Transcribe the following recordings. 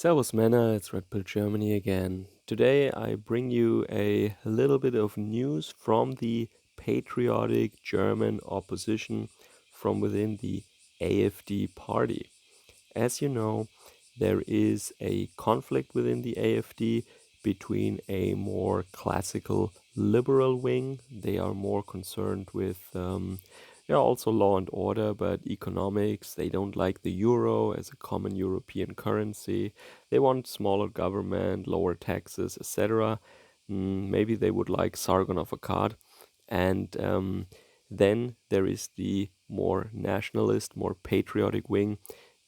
Servus Männer, it's Red Pill Germany again. Today I bring you a little bit of news from the patriotic German opposition from within the AfD party. As you know, there is a conflict within the AfD between a more classical liberal wing. They are more concerned with also law and order, but economics. They don't like the euro as a common European currency. They want smaller government, lower taxes, etc. Maybe they would like Sargon of Akkad. And then there is the more nationalist, more patriotic wing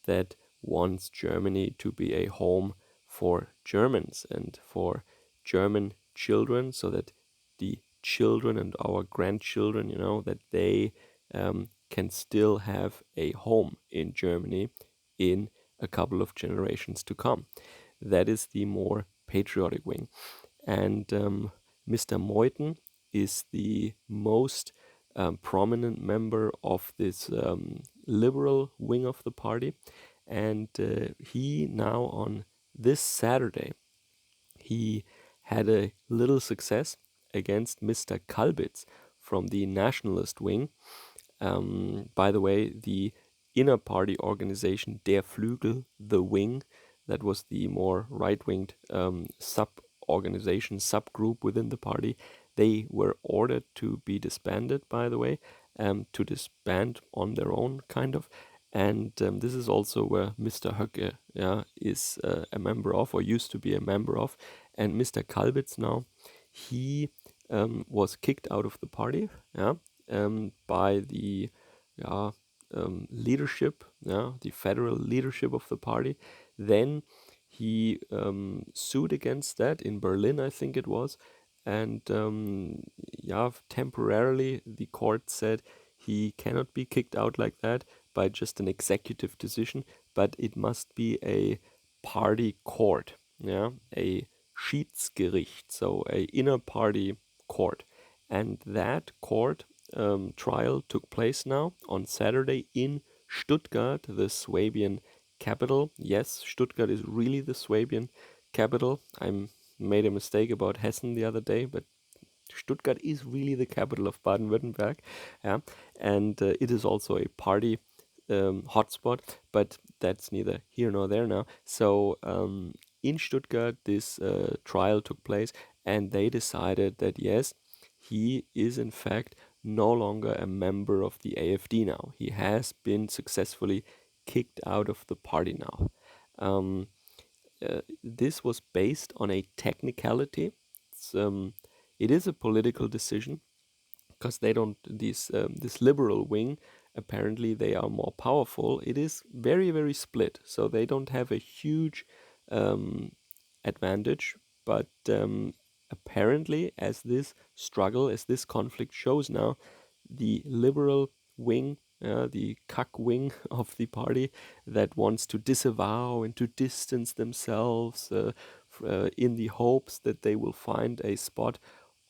that wants Germany to be a home for Germans and for German children, so that the children and our grandchildren, that they can still have a home in Germany in a couple of generations to come. That is the more patriotic wing. And Mr. Meuthen is the most prominent member of this liberal wing of the party. And he now on this Saturday, he had a little success against Mr. Kalbitz from the nationalist wing. By the way, the inner party organization Der Flügel, the wing, that was the more right-winged sub-organization, subgroup within the party. They were ordered to be disbanded, by the way, to disband on their own, kind of. And this is also where Mr. Höcke is a member of, or used to be a member of. And Mr. Kalbitz now, he was kicked out of the party by the leadership, the federal leadership of the party. Then he sued against that in Berlin, I think it was. And temporarily the court said he cannot be kicked out like that by just an executive decision, but it must be a party court, a Schiedsgericht, so a inner party court. And that court trial took place now on Saturday in Stuttgart, the Swabian capital. Yes, Stuttgart is really the Swabian capital. I made a mistake about Hessen the other day, but Stuttgart is really the capital of Baden-Württemberg, and it is also a party hotspot, but that's neither here nor there now. So in Stuttgart, this trial took place, and they decided that yes, he is in fact no longer a member of the AfD now. He has been successfully kicked out of the party now. This was based on a technicality. It is a political decision because they don't. This liberal wing, apparently they are more powerful. It is very, very split, so they don't have a huge advantage. But apparently, as this struggle, as this conflict shows now, the liberal wing, the cuck wing of the party that wants to disavow and to distance themselves in the hopes that they will find a spot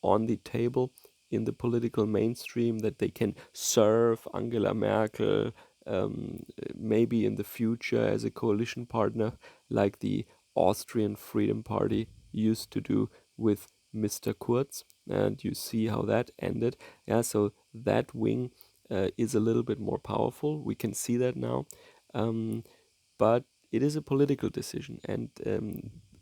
on the table in the political mainstream, that they can serve Angela Merkel, maybe in the future as a coalition partner, like the Austrian Freedom Party used to do with Mr. Kurz. And you see how that ended. Yeah, so that wing is a little bit more powerful. We can see that now. But it is a political decision, and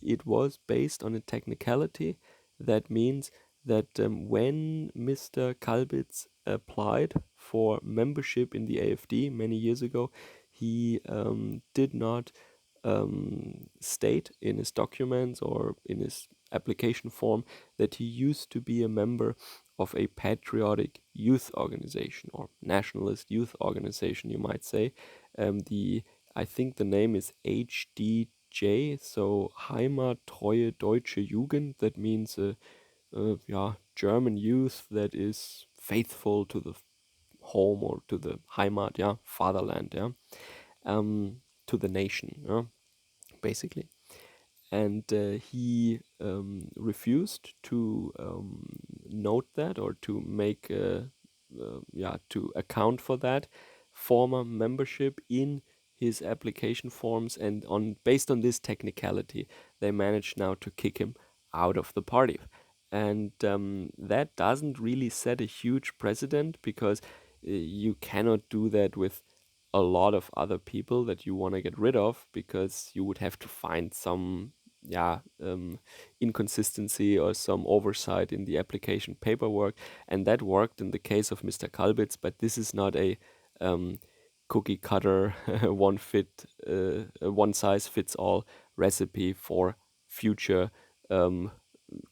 it was based on a technicality. That means that when Mr. Kalbitz applied for membership in the AfD many years ago, he did not state in his documents or in his application form that he used to be a member of a patriotic youth organization or nationalist youth organization, you might say. I think the name is HDJ, so Heimattreue Deutsche Jugend. That means German youth that is faithful to the home or to the Heimat, fatherland, to the nation, basically. And he refused to note that or to make, to account for that former membership in his application forms, and based on this technicality, they managed now to kick him out of the party. And that doesn't really set a huge precedent, because you cannot do that with a lot of other people that you want to get rid of, because you would have to find some inconsistency or some oversight in the application paperwork. And that worked in the case of Mr. Kalbitz, but this is not a cookie cutter one size fits all recipe for future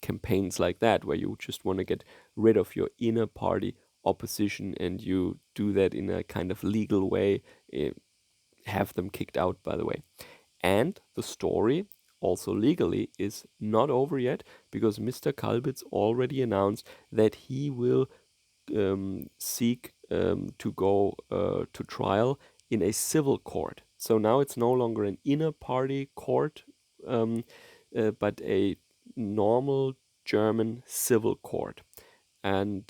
campaigns like that, where you just want to get rid of your inner party opposition, and you do that in a kind of legal way, have them kicked out, by the way. And the story, also legally, is not over yet, because Mr. Kalbitz already announced that he will seek to go to trial in a civil court. So now it's no longer an inner party court, but a normal German civil court. And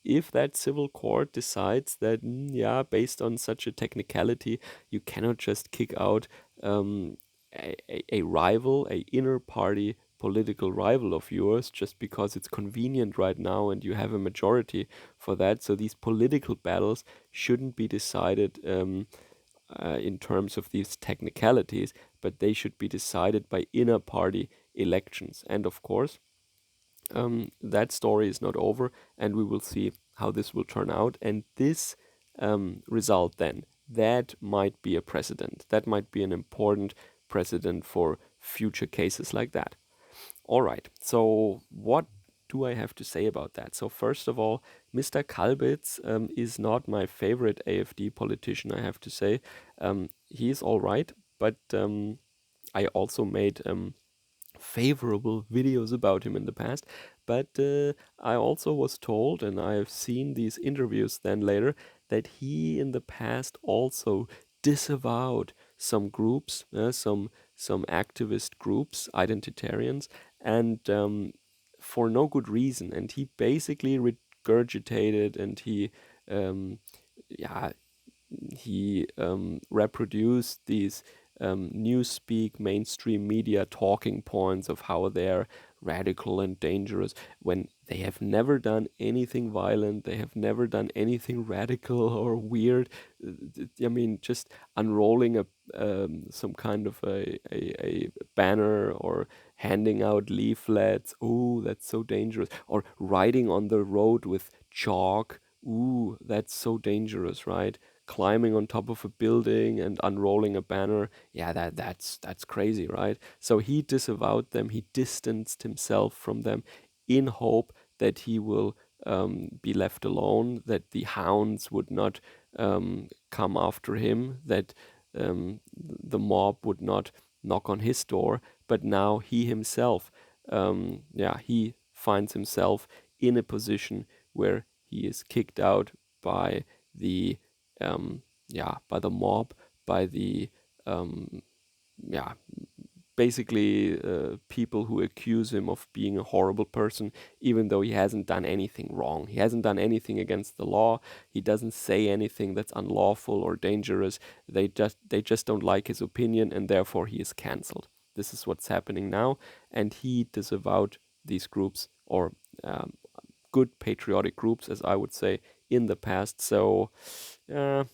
if that civil court decides that, yeah, based on such a technicality, you cannot just kick out a rival, a inner party political rival of yours, just because it's convenient right now and you have a majority for that. So these political battles shouldn't be decided in terms of these technicalities, but they should be decided by inner party elections. And of course, that story is not over, and we will see how this will turn out. And this result then, that might be a precedent. That might be an important precedent for future cases like that. All right, so what do I have to say about that? So first of all, Mr. Kalbitz is not my favorite AfD politician, I have to say. He is all right, but I also made favorable videos about him in the past, but I also was told, and I've seen these interviews then later, that he in the past also disavowed some groups, some activist groups, identitarians, and for no good reason. And he basically regurgitated, and um, yeah, he reproduced these newspeak mainstream media talking points of how they're radical and dangerous, when they have never done anything violent, they have never done anything radical or weird. I mean, just unrolling some kind of a banner, or handing out leaflets, ooh, that's so dangerous, or riding on the road with chalk, ooh, that's so dangerous, right? Climbing on top of a building and unrolling a banner, yeah, that's crazy, right? So he disavowed them, he distanced himself from them, in hope that he will be left alone, that the hounds would not come after him, that the mob would not knock on his door. But now he himself, he finds himself in a position where he is kicked out by the by the mob, by the basically people who accuse him of being a horrible person, even though he hasn't done anything wrong. He hasn't done anything against the law. He doesn't say anything that's unlawful or dangerous. They just don't like his opinion, and therefore he is cancelled. This is what's happening now, and he disavowed these groups, or good patriotic groups, as I would say, in the past. So I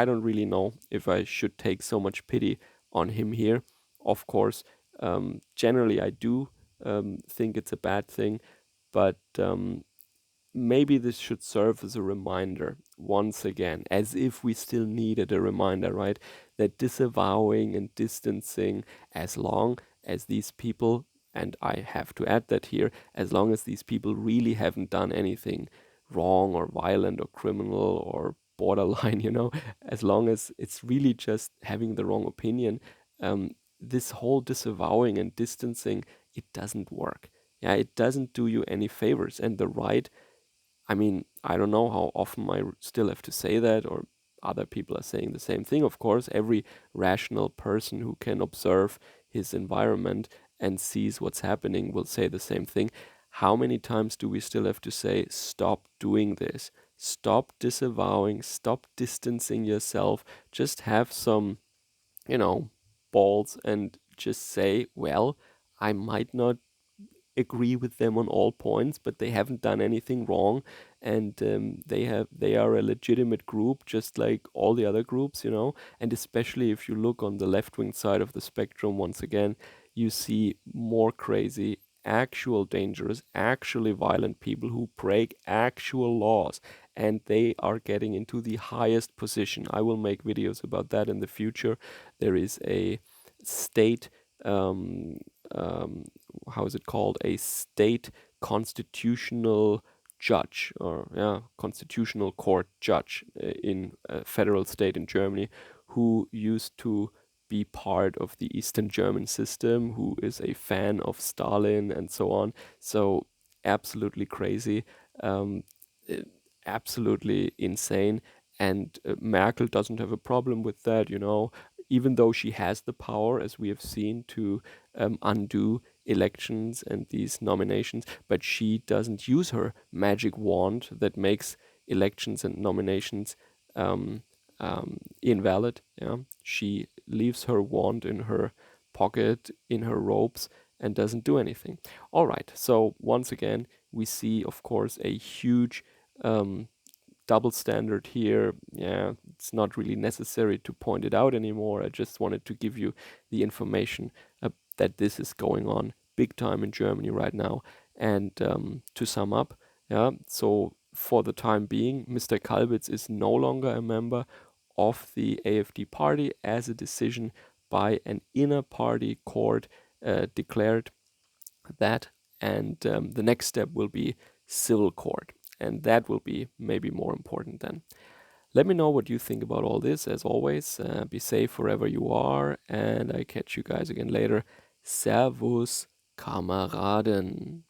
don't really know if I should take so much pity on him here. Of course, generally I do think it's a bad thing, but maybe this should serve as a reminder once again, as if we still needed a reminder, right? That disavowing and distancing, as long as these people, and I have to add that here, as long as these people really haven't done anything wrong or violent or criminal or borderline, as long as it's really just having the wrong opinion, this whole disavowing and distancing, it doesn't work. Yeah, it doesn't do you any favors. And the right, I mean, I don't know how often I still have to say that, or other people are saying the same thing. Of course, every rational person who can observe his environment and sees what's happening will say the same thing. How many times do we still have to say, stop doing this? stop disavowing, stop distancing yourself, just have some, balls and just say, well, I might not agree with them on all points, but they haven't done anything wrong, and they are a legitimate group, just like all the other groups, And especially if you look on the left wing side of the spectrum, once again, you see more crazy, actual dangerous, actually violent people who break actual laws, and they are getting into the highest position. I will make videos about that in the future. There is a state um, um, how is it called, a state constitutional judge, or constitutional court judge in a federal state in Germany, who used to be part of the Eastern German system, who is a fan of Stalin and so on. So absolutely crazy, um, uh, absolutely insane. And Merkel doesn't have a problem with that, even though she has the power, as we have seen, to undo elections and these nominations, but she doesn't use her magic wand that makes elections and nominations invalid. Yeah, she leaves her wand in her pocket, in her robes, and doesn't do anything. All right. So once again, we see, of course, a huge double standard here. Yeah, it's not really necessary to point it out anymore. I just wanted to give you the information that this is going on big time in Germany right now. And to sum up, yeah, so for the time being, Mr. Kalbitz is no longer a member of the AfD party, as a decision by an inner party court declared that. And the next step will be civil court. And that will be maybe more important then. Let me know what you think about all this. As always, be safe wherever you are, and I catch you guys again later. Servus, Kameraden.